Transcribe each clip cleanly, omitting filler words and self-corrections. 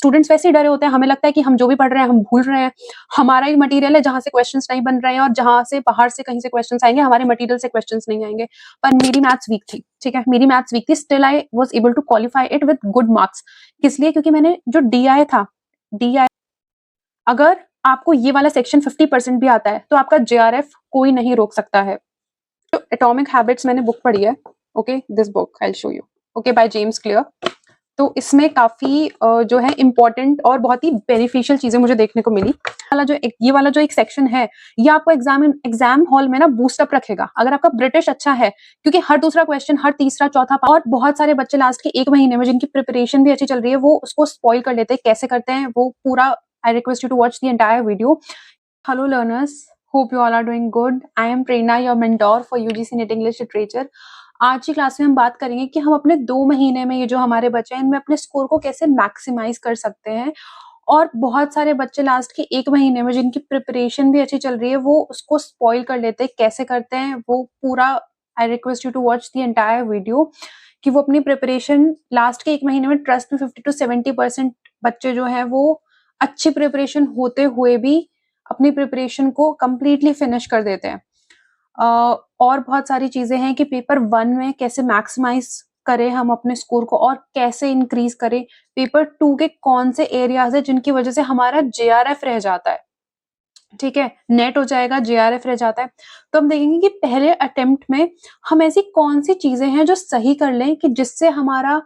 Students वैसे ही डरे होते हैं, हमें लगता है कि हम जो भी पढ़ रहे हैं हम भूल रहे हैं, हमारा ही मटेरियल है जहाँ से क्वेश्चंस नहीं बन रहे हैं और जहाँ से बाहर से कहीं से क्वेश्चंस आएंगे, हमारे मटेरियल से क्वेश्चंस नहीं आएंगे। पर मेरी मैथ्स वीक थी, ठीक है, मेरी मैथ्स वीक थी, still I was able to qualify it with good marks. किस लिए? क्योंकि मैंने जो DI था, DI, अगर आपको ये वाला सेक्शन 50% भी आता है तो आपका JRF कोई नहीं रोक सकता है। तो एटॉमिक हैबिट्स मैंने बुक पढ़ी है, okay, this book I will show you, okay, by James clear. तो इसमें काफी जो है इम्पोर्टेंट और बहुत ही बेनिफिशियल चीजें मुझे देखने को मिली। ये वाला जो एक सेक्शन है, ये आपको एग्जाम हॉल में ना बूस्टअप रखेगा अगर आपका ब्रिटिश अच्छा है, क्योंकि हर दूसरा क्वेश्चन, हर तीसरा, चौथा, और बहुत सारे बच्चे लास्ट के 1 महीने में जिनकी प्रिपरेशन भी अच्छी चल रही है वो उसको स्पॉइल कर लेते हैं। कैसे करते हैं वो पूरा, I request you to watch the entire video. Hello learners, hope you all are doing good. I am Prerna, your mentor for UGC NET English Literature. आज की क्लास में हम बात करेंगे कि हम अपने 2 महीने में ये जो हमारे बच्चे हैं इनमें अपने स्कोर को कैसे मैक्सिमाइज कर सकते हैं। और बहुत सारे बच्चे लास्ट के 1 महीने में जिनकी प्रिपरेशन भी अच्छी चल रही है वो उसको स्पॉइल कर लेते हैं। कैसे करते हैं वो पूरा, I request you to watch the entire video, कि वो अपनी प्रिपरेशन लास्ट के 1 महीने में, ट्रस्ट में 50 to 70% बच्चे जो है वो अच्छी प्रिपरेशन होते हुए भी अपनी प्रिपरेशन को कंप्लीटली फिनिश कर देते हैं। और बहुत सारी चीजें हैं कि पेपर 1 में कैसे मैक्सिमाइज करें हम अपने स्कोर को और कैसे इंक्रीज करें। पेपर 2 के कौन से एरियाज है जिनकी वजह से हमारा JRF रह जाता है, ठीक है, नेट हो जाएगा, JRF रह जाता है। तो हम देखेंगे कि पहले अटेम्प्ट में हम ऐसी कौन सी चीजें हैं जो सही कर लें कि जिससे हमारा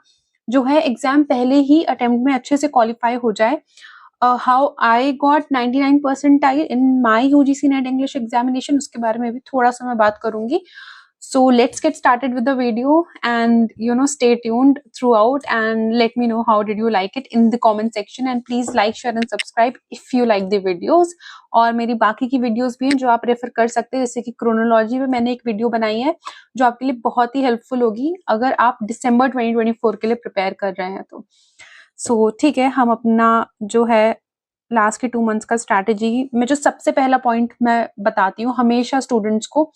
जो है एग्जाम पहले ही अटेम्प्ट में अच्छे से क्वालिफाई हो जाए। How I got 99 percentile in my UGC NET English examination, उसके बारे में भी थोड़ा सा मैं बात करूंगी। So let's get started with the video and stay tuned throughout and let me know how did you like it in the comment section and please like, share and subscribe if you like the videos। और मेरी बाकी की videos भी हैं जो आप refer कर सकते हैं, जैसे कि क्रोनोलॉजी में मैंने एक वीडियो बनाई है जो आपके लिए बहुत ही हेल्पफुल होगी अगर आप दिसंबर 2024 के लिए प्रिपेयर कर रहे हैं तो। ठीक है, हम अपना जो है लास्ट के 2 मंथ्स का स्ट्रैटेजी में जो सबसे पहला पॉइंट मैं बताती हूँ हमेशा स्टूडेंट्स को,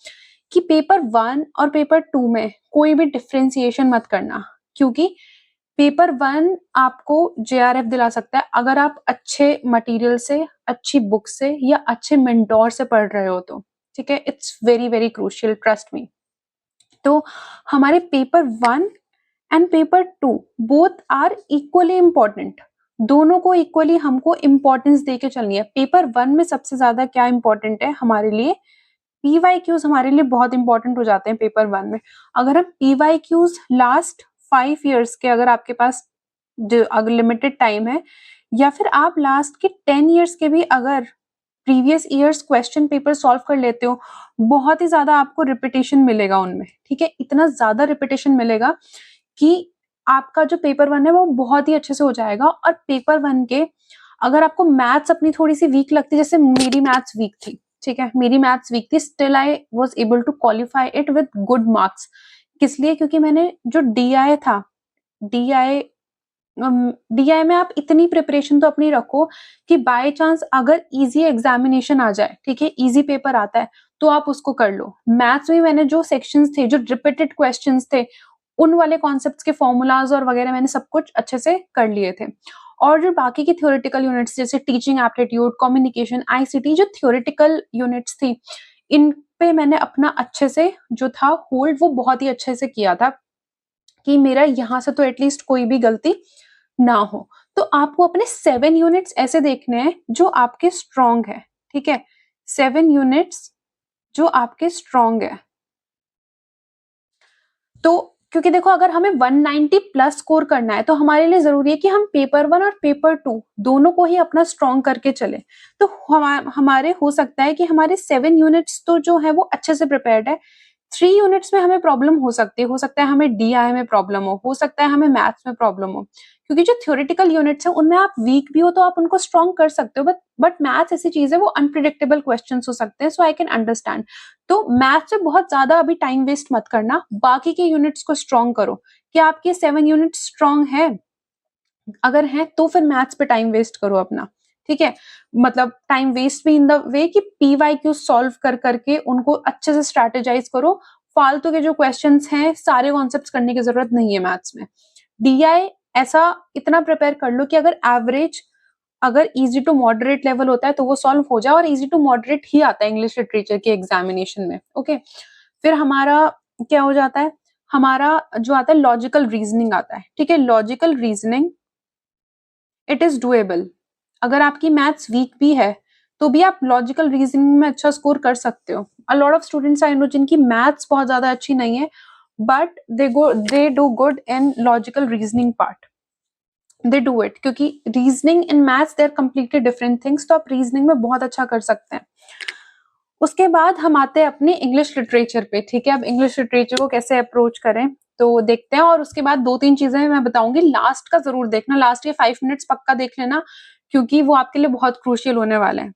कि पेपर 1 और पेपर 2 में कोई भी डिफ्रेंसिएशन मत करना, क्योंकि पेपर 1 आपको JRF दिला सकता है अगर आप अच्छे मटेरियल से, अच्छी बुक से या अच्छे मेंटोर से पढ़ रहे हो तो, ठीक है, it's very very crucial, trust me. तो हमारे paper 1 and paper 2 both are equally important, दोनों को इक्वली हमको इम्पोर्टेंस देके चलनी है। पेपर 1 में सबसे ज्यादा क्या इम्पोर्टेंट है हमारे लिए, PYQs हमारे लिए बहुत इंपॉर्टेंट हो जाते हैं पेपर 1 में। अगर हम PYQs लास्ट 5 years के, अगर आपके पास अगर लिमिटेड टाइम है, या फिर आप लास्ट के 10 years के भी अगर previous years question paper solve कर लेते हो, बहुत ही ज्यादा आपको रिपीटेशन मिलेगा उनमें, ठीक है, इतना ज्यादा रिपीटेशन मिलेगा कि आपका जो पेपर 1 है वो बहुत ही अच्छे से हो जाएगा। और पेपर 1 के अगर आपको मैथ्स अपनी थोड़ी सी वीक लगती है, जैसे मेरी मैथ्स वीक थी, ठीक है, मेरी मैथ्स वीक थी, still I was able to qualify it with good marks. किस लिए? क्योंकि मैंने जो DI था, DI में आप इतनी प्रिपरेशन तो अपनी रखो कि बाय चांस अगर इजी एग्जामिनेशन आ जाए, ठीक है, इजी पेपर आता है तो आप उसको कर लो। मैथ्स में मैंने जो सेक्शंस थे, जो रिपीटेड क्वेश्चंस थे, उन वाले कॉन्सेप्ट्स के फॉर्मूलाज और वगैरह मैंने सब कुछ अच्छे से कर लिए थे। और जो बाकी की थ्योरेटिकल यूनिट्स जैसे टीचिंग एप्टीट्यूड, कम्युनिकेशन, ICT, जो थ्योरेटिकल यूनिट्स थी, इन पे मैंने अपना अच्छे से जो था होल्ड वो बहुत ही अच्छे से किया था कि मेरा यहाँ से तो एटलीस्ट कोई भी गलती ना हो। तो आपको अपने 7 यूनिट्स ऐसे देखने हैं जो आपके स्ट्रॉन्ग है, ठीक है, 7 यूनिट्स जो आपके स्ट्रॉन्ग है। तो क्योंकि देखो अगर हमें 190 प्लस स्कोर करना है तो हमारे लिए जरूरी है कि हम पेपर 1 और पेपर 2 दोनों को ही अपना स्ट्रॉन्ग करके चले। तो हमारे हो सकता है कि हमारे 7 यूनिट्स तो जो है वो अच्छे से प्रिपेयर्ड है, 3 यूनिट्स में हमें प्रॉब्लम हो सकती है, हो सकता है हमें DI में प्रॉब्लम हो सकता है हमें मैथ्स में प्रॉब्लम हो, क्योंकि जो थ्योरेटिकल यूनिट्स है उनमें आप वीक भी हो तो आप उनको स्ट्रॉन्ग कर सकते हो, बट मैथ्स ऐसी चीज है वो अनप्रिडिक्टेबल क्वेश्चन हो सकते हैं, सो आई कैन अंडरस्टैंड। तो मैथ्स में बहुत ज्यादा अभी टाइम वेस्ट मत करना, बाकी के यूनिट्स को स्ट्रॉन्ग करो। क्या आपके 7 यूनिट स्ट्रॉन्ग है? अगर है तो फिर मैथ्स पे टाइम वेस्ट करो अपना, ठीक है, मतलब टाइम वेस्ट भी इन द वे कि PYQ सॉल्व कर करके उनको अच्छे से स्ट्रैटेजाइज करो। फालतू के जो क्वेश्चंस हैं सारे कॉन्सेप्ट्स करने की जरूरत नहीं है मैथ्स में। DI ऐसा इतना प्रिपेयर कर लो कि अगर एवरेज, अगर इजी टू मॉडरेट लेवल होता है तो वो सॉल्व हो जाए, और इजी टू मॉडरेट ही आता है इंग्लिश लिटरेचर के एग्जामिनेशन में। ओके, फिर हमारा क्या हो जाता है, हमारा जो आता है लॉजिकल रीजनिंग आता है। ठीक है, logical reasoning it is doable. अगर आपकी मैथ्स वीक भी है तो भी आप लॉजिकल रीजनिंग में अच्छा स्कोर कर सकते हो। A lot of students I know जिनकी मैथ्स बहुत ज्यादा अच्छी नहीं है, but they do good in logical reasoning part, they do it, क्योंकि reasoning in maths they are completely different things. तो आप रीजनिंग में बहुत अच्छा कर सकते हैं। उसके बाद हम आते हैं अपने इंग्लिश लिटरेचर पे। ठीक है, अब इंग्लिश लिटरेचर को कैसे अप्रोच करें तो देखते हैं, और उसके बाद 2-3 चीजें मैं बताऊंगी, लास्ट का जरूर देखना, लास्ट के 5 मिनट्स पक्का देख लेना, क्योंकि वो आपके लिए बहुत क्रूशियल होने वाले हैं।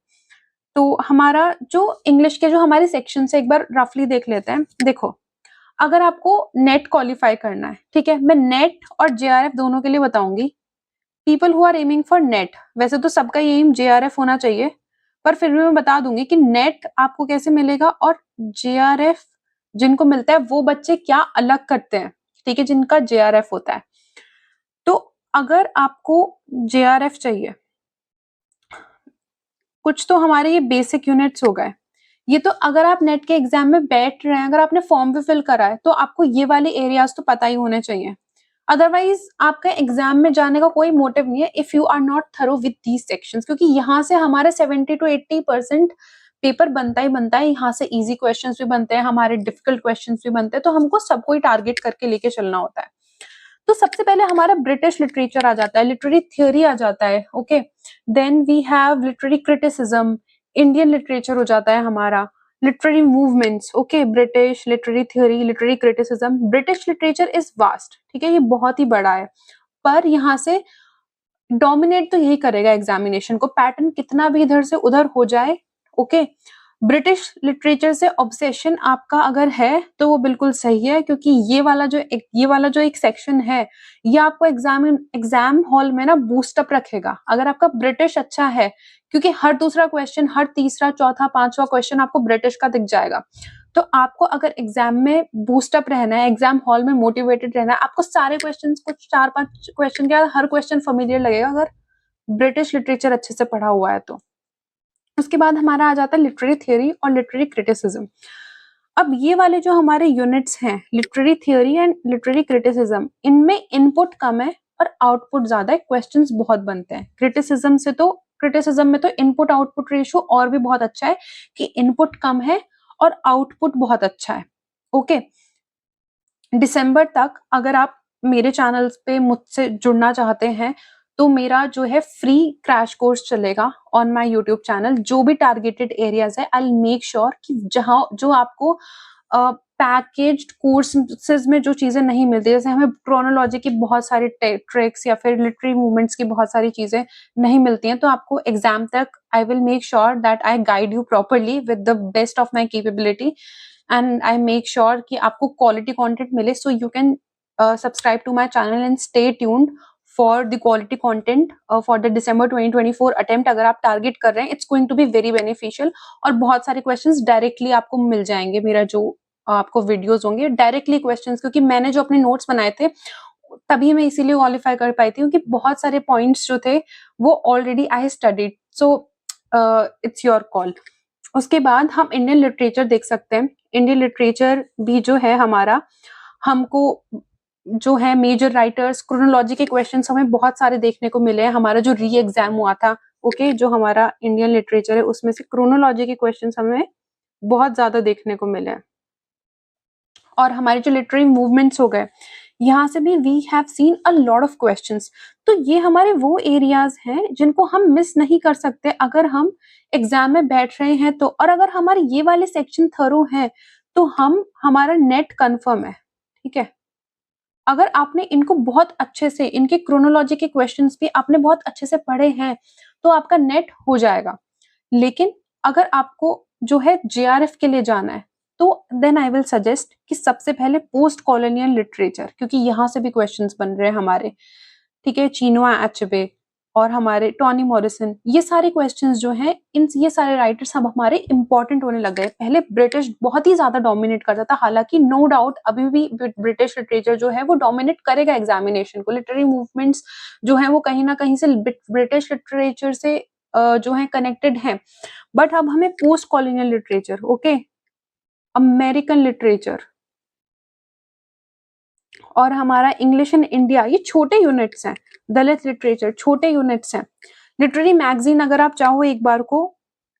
तो हमारा जो इंग्लिश के जो हमारे सेक्शन से एक बार रफली देख लेते हैं। देखो, अगर आपको नेट क्वालिफाई करना है, ठीक है, मैं नेट और जेआरएफ दोनों के लिए बताऊंगी। People who are aiming for NET, वैसे तो सबका एम जेआरएफ होना चाहिए, पर फिर भी मैं बता दूंगी कि नेट आपको कैसे मिलेगा और जेआरएफ जिनको मिलता है वो बच्चे क्या अलग करते हैं। ठीक है, जिनका जेआरएफ होता है। तो अगर आपको जेआरएफ चाहिए, कुछ तो हमारे ये बेसिक यूनिट्स हो गए। ये तो अगर आप नेट के एग्जाम में बैठ रहे हैं, अगर आपने फॉर्म भी फिल करा है, तो आपको ये वाले एरियाज तो पता ही होने चाहिए। अदरवाइज आपका एग्जाम में जाने का कोई मोटिव नहीं है if you are not thorough with these sections, क्योंकि यहाँ से हमारे 70 to 80% पेपर बनता ही बनता है। यहाँ से इजी क्वेश्चंस भी बनते हैं, हमारे डिफिकल्ट क्वेश्चंस भी बनते हैं, तो हमको सबको ही टारगेट करके लेके चलना होता है। तो सबसे पहले हमारा ब्रिटिश लिटरेचर आ जाता है, लिटरेरी थियोरी आ जाता है। Okay, then we have literary criticism, Indian literature हो जाता है हमारा, literary movements. Okay, British literary theory, literary criticism. British literature is vast, ठीक है, ये बहुत ही बड़ा है, पर यहाँ से डोमिनेट तो यही करेगा एग्जामिनेशन को, पैटर्न कितना भी इधर से उधर हो जाए। ओके, ब्रिटिश लिटरेचर से ऑब्सेशन आपका अगर है तो वो बिल्कुल सही है, क्योंकि ये वाला जो एक सेक्शन है, ये आपको एग्जाम हॉल में ना बूस्टअप रखेगा अगर आपका ब्रिटिश अच्छा है, क्योंकि हर दूसरा क्वेश्चन, हर तीसरा, चौथा, पांचवा क्वेश्चन आपको ब्रिटिश का दिख जाएगा। तो आपको अगर एग्जाम में बूस्टअप रहना है, एग्जाम हॉल में मोटिवेटेड रहना है, आपको सारे क्वेश्चन, कुछ 4-5 क्वेश्चन के बाद हर क्वेश्चन फेमिलियर लगेगा अगर ब्रिटिश लिटरेचर अच्छे से पढ़ा हुआ है तो। उसके बाद हमारा आ जाता है लिटरेरी थियोरी और लिटरेरी क्रिटिसिज्म। अब ये वाले जो हमारे यूनिट्स हैं, literary theory and literary criticism, इनमें इनपुट कम है और आउटपुट ज्यादा है, क्वेश्चंस बहुत बनते हैं। क्रिटिसिज्म में तो इनपुट आउटपुट रेशियो और भी बहुत अच्छा है, कि इनपुट कम है और आउटपुट बहुत अच्छा है। ओके, दिसंबर तक अगर आप मेरे चैनल्स पे मुझसे जुड़ना चाहते हैं तो मेरा जो है फ्री क्रैश कोर्स चलेगा ऑन माय यूट्यूब चैनल। जो भी टारगेटेड एरियाज है, आई विल मेक श्योर कि जहां जो आपको पैकेज्ड कोर्सेज में जो चीजें नहीं मिलती, जैसे हमें क्रोनोलॉजी की बहुत सारी ट्रिक्स या फिर लिटरेरी मूवमेंट्स की बहुत सारी चीजें नहीं मिलती हैं, तो आपको एग्जाम तक I will make sure that I guide you properly with the best of my capability, and I make sure कि आपको क्वालिटी कंटेंट मिले। So you can subscribe to my channel and stay tuned for the quality content for the December 2024 attempt. अगर आप target कर रहे हैं, it's going to be very beneficial, और बहुत सारे क्वेश्चंस डायरेक्टली आपको मिल जाएंगे। मेरा जो आपको वीडियोस होंगे डायरेक्टली क्वेश्चंस, क्योंकि मैंने जो अपने नोट्स बनाए थे तभी मैं इसीलिए क्वालिफाई कर पाई थी, क्योंकि बहुत सारे पॉइंट्स जो थे वो already I studied. So it's your call. उसके बाद हम इंडियन लिटरेचर देख सकते हैं। इंडियन लिटरेचर भी जो है हमारा, हमको जो है मेजर राइटर्स, क्रोनोलॉजी के क्वेश्चंस हमें बहुत सारे देखने को मिले हैं। हमारा जो री एग्जाम हुआ था, ओके, जो हमारा इंडियन लिटरेचर है उसमें से क्रोनोलॉजी के क्वेश्चंस हमें बहुत ज्यादा देखने को मिले हैं। और हमारे जो लिटरेरी मूवमेंट्स हो गए, यहाँ से भी we have seen a lot of questions. तो ये हमारे वो एरियाज हैं जिनको हम मिस नहीं कर सकते अगर हम एग्जाम में बैठ रहे हैं तो। और अगर हमारे ये वाले सेक्शन थरो हैं तो हमारा नेट कंफर्म है। ठीक है, अगर आपने इनको बहुत अच्छे से, इनके क्रोनोलॉजी के क्वेश्चंस भी आपने बहुत अच्छे से पढ़े हैं तो आपका नेट हो जाएगा। लेकिन अगर आपको जो है जेआरएफ के लिए जाना है तो देन आई विल सजेस्ट कि सबसे पहले पोस्ट कॉलोनियल लिटरेचर, क्योंकि यहाँ से भी क्वेश्चंस बन रहे हैं हमारे। ठीक है, चिनुआ अचेबे, और हमारे टॉनी मॉरिसन, ये सारे क्वेश्चंस जो हैं ये सारे राइटर्स अब हमारे इंपॉर्टेंट होने लग गए। पहले ब्रिटिश बहुत ही ज्यादा डोमिनेट करता था, हालांकि नो डाउट अभी भी ब्रिटिश लिटरेचर जो है वो डोमिनेट करेगा एग्जामिनेशन को। लिटरेरी मूवमेंट्स जो है वो कहीं ना कहीं से ब्रिटिश लिटरेचर से जो है कनेक्टेड है, बट अब हमें post colonial literature, okay, American literature और हमारा इंग्लिश इन इंडिया, ये छोटे यूनिट्स हैं। दलित लिटरेचर छोटे यूनिट्स हैं। लिटरेरी मैगजीन अगर आप चाहो एक बार को,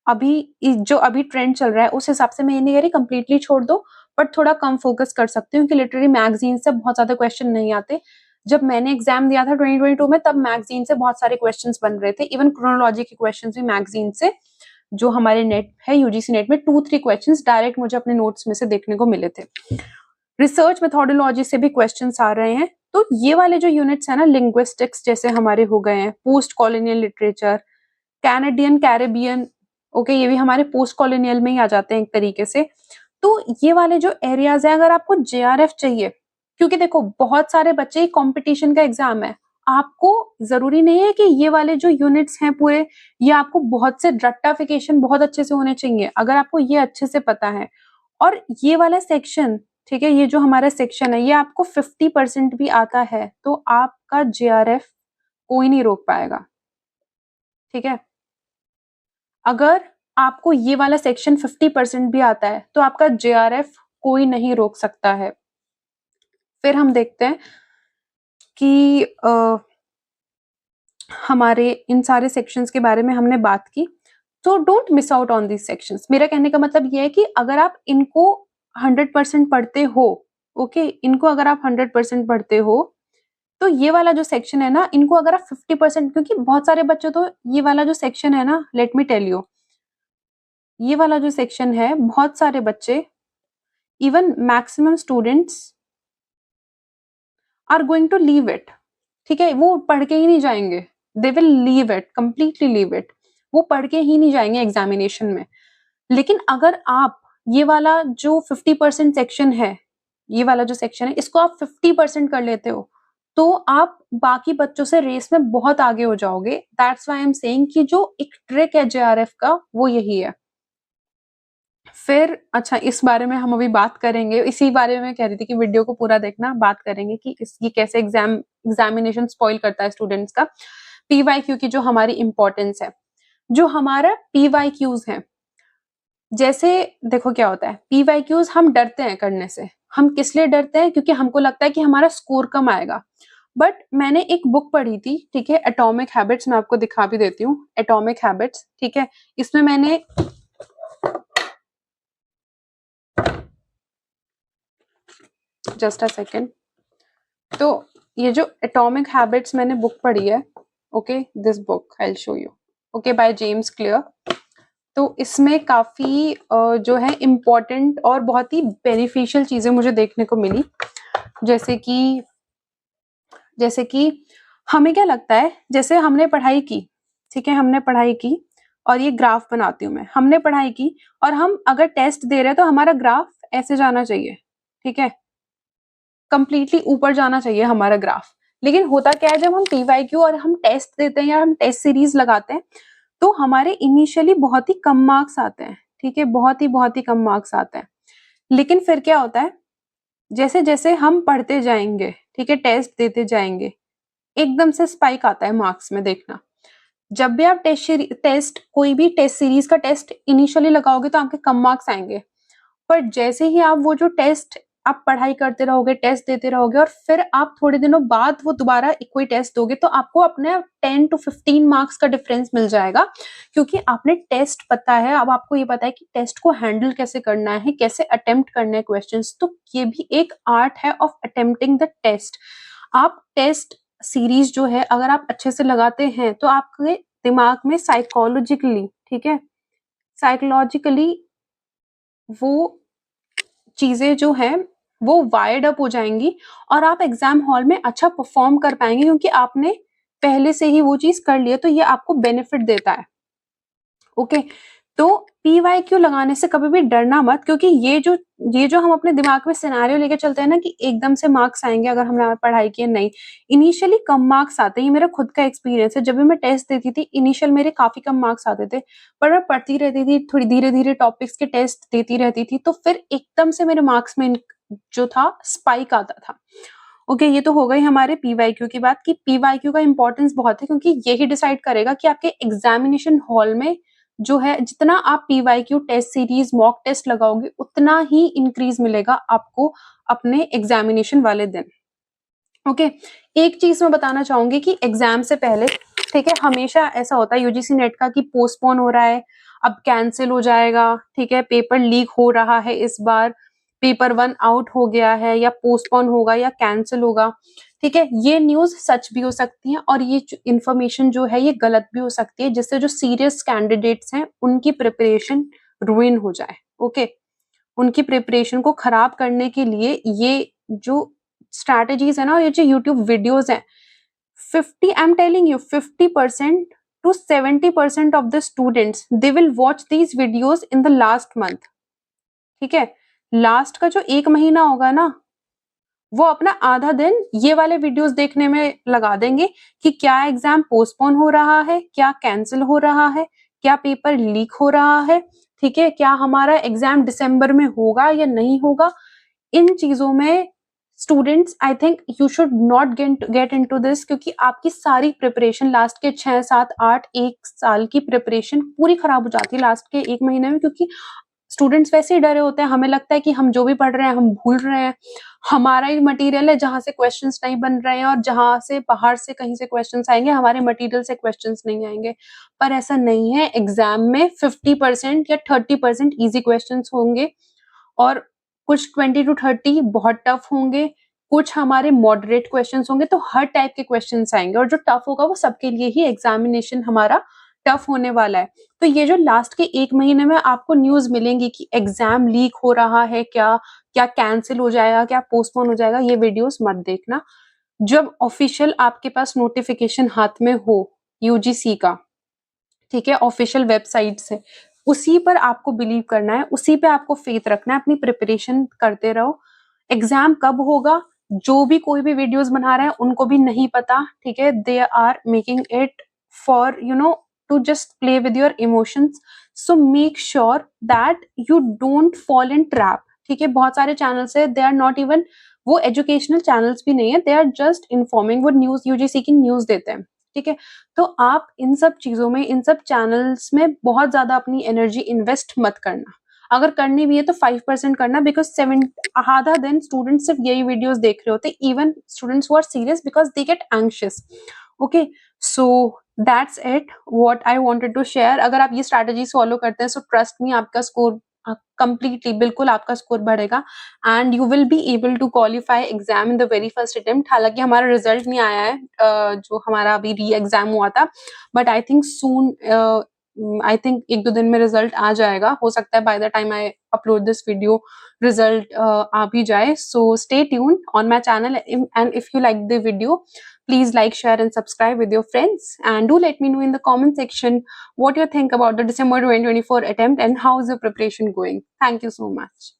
अभी जो अभी ट्रेंड चल रहा है उस हिसाब से मैं ये नहीं कह रही कंप्लीटली छोड़ दो, बट थोड़ा कम फोकस कर सकते हो, क्योंकि लिटरेरी मैगजीन से बहुत ज्यादा क्वेश्चन नहीं आते। जब मैंने एग्जाम दिया था 2022 में, तब मैगजीन से बहुत सारे क्वेश्चंस बन रहे थे, इवन क्रोनोलॉजी के क्वेश्चंस भी मैगजीन से, जो हमारे नेट है यूजीसी नेट में 2-3 क्वेश्चंस डायरेक्ट मुझे अपने नोट्स में से देखने को मिले थे। रिसर्च मेथोडोलॉजी से भी क्वेश्चंस आ रहे हैं। तो ये वाले जो यूनिट्स है ना, लिंग्विस्टिक्स जैसे हमारे हो गए हैं, post colonial literature, Canadian, Caribbean, okay, ये भी हमारे पोस्ट कॉलोनियल में ही आ जाते हैं एक तरीके से। तो ये वाले जो एरियाज है, अगर आपको जेआरएफ चाहिए, क्योंकि देखो बहुत सारे बच्चे, कंपटीशन का एग्जाम है, आपको जरूरी नहीं है कि ये वाले जो यूनिट्स हैं पूरे, ये आपको बहुत से रट्टाफिकेशन बहुत अच्छे से होने चाहिए। अगर आपको ये अच्छे से पता है और ये वाला सेक्शन, ठीक है, ये जो हमारा सेक्शन है, ये आपको 50% भी आता है, तो आपका जेआरएफ कोई नहीं रोक पाएगा, ठीक है। अगर आपको ये वाला सेक्शन 50% भी आता है, तो आपका जेआरएफ कोई नहीं रोक सकता है। फिर हम देखते हैं कि हमारे इन सारे सेक्शंस के बारे में हमने बात की, तो don't miss out on these sections. मेरा कहने का मतलब ये है कि अगर आप इनको 100% पढ़ते हो, ओके, इनको अगर आप 100% पढ़ते हो, तो ये वाला जो सेक्शन है ना, इनको अगर आप 50%, क्योंकि बहुत सारे बच्चे तो ये वाला जो सेक्शन है ना, लेट मी टेल यू, ये वाला जो सेक्शन है, बहुत सारे बच्चे, even maximum students are going to leave it, ठीक है, वो पढ़ के ही नहीं जाएंगे, they will leave it, completely leave it, वो पढ़ के ही नहीं जाएंगे एग्जामिनेशन में। लेकिन अगर आप ये वाला जो 50% सेक्शन है, ये वाला जो सेक्शन है, इसको आप 50% कर लेते हो, तो आप बाकी बच्चों से रेस में बहुत आगे हो जाओगे। That's why I am saying कि जो एक ट्रिक है जेआरएफ का, वो यही है। फिर अच्छा, इस बारे में हम अभी बात करेंगे, इसी बारे में कह रही थी कि वीडियो को पूरा देखना, बात करेंगे कि ये कैसे एग्जामिनेशन स्पॉइल करता है स्टूडेंट्स का। पीवाईक्यू की जो हमारी इंपॉर्टेंस है, जो हमारा पीवाईक्यूज है, जैसे देखो क्या होता है, पीवाईक्यूज हम डरते हैं करने से। हम किस लिए डरते हैं? क्योंकि हमको लगता है कि हमारा स्कोर कम आएगा। बट मैंने एक बुक पढ़ी थी, ठीक है, एटॉमिक हैबिट्स, मैं आपको दिखा भी देती हूँ, एटॉमिक हैबिट्स, ठीक है, इसमें मैंने जस्ट अ सेकेंड, तो ये जो एटॉमिक हैबिट्स मैंने बुक पढ़ी है, okay, this book I will show you, okay, by James clear. तो इसमें काफी जो है इम्पोर्टेंट और बहुत ही बेनिफिशियल चीजें मुझे देखने को मिली। जैसे कि हमें क्या लगता है, जैसे हमने पढ़ाई की, ठीक है, हमने पढ़ाई की और ये ग्राफ बनाती हूँ मैं, हमने पढ़ाई की और हम अगर टेस्ट दे रहे हैं तो हमारा ग्राफ ऐसे जाना चाहिए, ठीक है, कंप्लीटली ऊपर जाना चाहिए हमारा ग्राफ। लेकिन होता क्या है, जब हम पीवाईक्यू और हम टेस्ट देते हैं या हम टेस्ट सीरीज लगाते हैं, तो हमारे इनिशियली बहुत ही कम मार्क्स आते हैं, ठीक है, बहुत ही कम मार्क्स आते हैं। लेकिन फिर क्या होता है, जैसे जैसे हम पढ़ते जाएंगे, ठीक है, टेस्ट देते जाएंगे, एकदम से स्पाइक आता है मार्क्स में। देखना, जब भी आप कोई भी टेस्ट सीरीज का टेस्ट इनिशियली लगाओगे तो आपके कम मार्क्स आएंगे, पर जैसे ही आप वो जो टेस्ट आप पढ़ाई करते रहोगे, टेस्ट देते रहोगे और फिर आप थोड़े दिनों बाद वो दोबारा कोई टेस्ट दोगे, तो आपको अपने 10 to 15 मार्क्स का डिफरेंस मिल जाएगा, क्योंकि आपने टेस्ट पता है। अब आपको ये पता है कि टेस्ट को हैंडल कैसे करना है, कैसे अटेम्प्ट करने हैं क्वेश्चंस। तो ये भी एक आर्ट है ऑफ अटेम्प्टिंग द टेस्ट। आप टेस्ट सीरीज जो है अगर आप अच्छे से लगाते हैं, तो आपके दिमाग में साइकोलॉजिकली, ठीक है, साइकोलॉजिकली वो चीजें जो हैं वो वायर्ड अप हो जाएंगी और आप एग्जाम हॉल में अच्छा परफॉर्म कर पाएंगे, क्योंकि आपने पहले से ही वो चीज कर ली है। तो ये आपको बेनिफिट देता है, ओके। तो PYQ लगाने से कभी भी डरना मत, क्योंकि ये जो हम अपने दिमाग में सिनेरियो लेके चलते हैं ना कि एकदम से मार्क्स आएंगे अगर हमने पढ़ाई की, नहीं, इनिशियली कम मार्क्स आते हैं। ये मेरा खुद का एक्सपीरियंस है। जब भी मैं टेस्ट देती थी इनिशियल मेरे काफी कम मार्क्स आते थे, पर मैं पढ़ती रहती थी, थोड़ी धीरे धीरे टॉपिक्स के टेस्ट देती रहती थी, तो फिर एकदम से मेरे मार्क्स में जो था स्पाइक आता था। ओके, ये तो हो गई हमारे PYQ की बात कि PYQ का इंपॉर्टेंस बहुत है, क्योंकि यही डिसाइड करेगा कि आपके एग्जामिनेशन हॉल में जो है, जितना आप PYQ test series mock test लगाओगे उतना ही इंक्रीज मिलेगा आपको अपने एग्जामिनेशन वाले दिन। ओके, एक चीज मैं बताना चाहूंगी कि एग्जाम से पहले, ठीक है, हमेशा ऐसा होता है UGC नेट का कि पोस्टपोन हो रहा है, अब कैंसिल हो जाएगा, ठीक है, पेपर लीक हो रहा है, इस बार पेपर 1 आउट हो गया है, या पोस्टपोन होगा या कैंसिल होगा, ठीक है। ये न्यूज सच भी हो सकती है और ये इंफॉर्मेशन जो है ये गलत भी हो सकती है, जिससे जो सीरियस कैंडिडेट्स हैं उनकी प्रिपरेशन रुइन हो जाए। ओके, उनकी प्रिपरेशन को खराब करने के लिए ये जो स्ट्रैटेजीज है ना, ये जो यूट्यूब वीडियोस हैं, 50 I am telling you 50% to 70% of the students they will watch these videos in the last month। ठीक है, लास्ट का जो 1 महीना होगा ना, वो अपना आधा दिन ये वाले वीडियोस देखने में लगा देंगे कि क्या एग्जाम पोस्टपोन हो रहा है, क्या कैंसिल हो रहा है, क्या पेपर लीक हो रहा है, ठीक है, क्या हमारा एग्जाम दिसंबर में होगा या नहीं होगा। इन चीजों में students, I think you should not get into this, क्योंकि आपकी सारी प्रिपरेशन लास्ट के 6, 7, 8, 1 साल की प्रिपरेशन पूरी खराब हो जाती है लास्ट के 1 महीने में, क्योंकि स्टूडेंट्स वैसे ही डरे होते हैं। हमें लगता है कि हम जो भी पढ़ रहे हैं हम भूल रहे हैं, हमारा ही मटेरियल है जहां से क्वेश्चंस नहीं बन रहे हैं, और जहां से बाहर से कहीं से क्वेश्चंस आएंगे हमारे मटेरियल से क्वेश्चंस नहीं आएंगे। पर ऐसा नहीं है, एग्जाम में 50% या 30% इजी क्वेश्चंस होंगे, और कुछ 20 to 30 बहुत टफ होंगे, कुछ हमारे मॉडरेट क्वेश्चंस होंगे। तो हर टाइप के क्वेश्चंस आएंगे, और जो टफ होगा वो सबके लिए ही एग्जामिनेशन हमारा टफ होने वाला है। तो ये जो लास्ट के 1 महीने में आपको न्यूज मिलेंगी कि एग्जाम लीक हो रहा है, क्या क्या कैंसिल हो जाएगा, क्या पोस्टपोन हो जाएगा, ये वीडियोस मत देखना। जब ऑफिशियल आपके पास नोटिफिकेशन हाथ में हो UGC का, ठीक है, ऑफिशियल वेबसाइट से, उसी पर आपको बिलीव करना है, उसी पे आपको फेथ रखना है, अपनी प्रिपरेशन करते रहो। एग्जाम कब होगा, जो भी कोई भी वीडियोस बना रहे हैं उनको भी नहीं पता, ठीक है, they are making it for to just play with your emotions. So make sure that you don't fall in trap, ठीक है। बहुत सारे चैनल्स है, दे आर नॉट इवन, वो एजुकेशनल चैनल्स भी नहीं है, दे आर जस्ट इन्फॉर्मिंग, वो न्यूज UGC की न्यूज देते हैं, ठीक है। तो आप इन सब चीजों में, इन सब चैनल्स में बहुत ज्यादा अपनी एनर्जी इन्वेस्ट मत करना। अगर करनी भी है तो 5% करना, बिकॉज 7 आधा दिन स्टूडेंट्स सिर्फ यही वीडियोस देख रहे होते, even students who are serious, because they get anxious. Okay, so that's it what I wanted to share. अगर आप ये स्ट्रैटेजीज फॉलो करते हैं, सो ट्रस्ट मी, आपका स्कोर कंप्लीटली, बिल्कुल आपका स्कोर बढ़ेगा, and you will be able to qualify exam in the very first attempt. हालांकि हमारा रिजल्ट नहीं आया है, जो हमारा अभी री एग्जाम हुआ था, but I think soon, I think 1-2 दिन में रिजल्ट आ जाएगा। हो सकता है by the time I upload this video result आ भी जाए। So stay tune on my channel, and if you like the video, please like, share and subscribe with your friends, and do let me know in the comment section what you think about the December 2024 attempt and how is your preparation going. Thank you so much.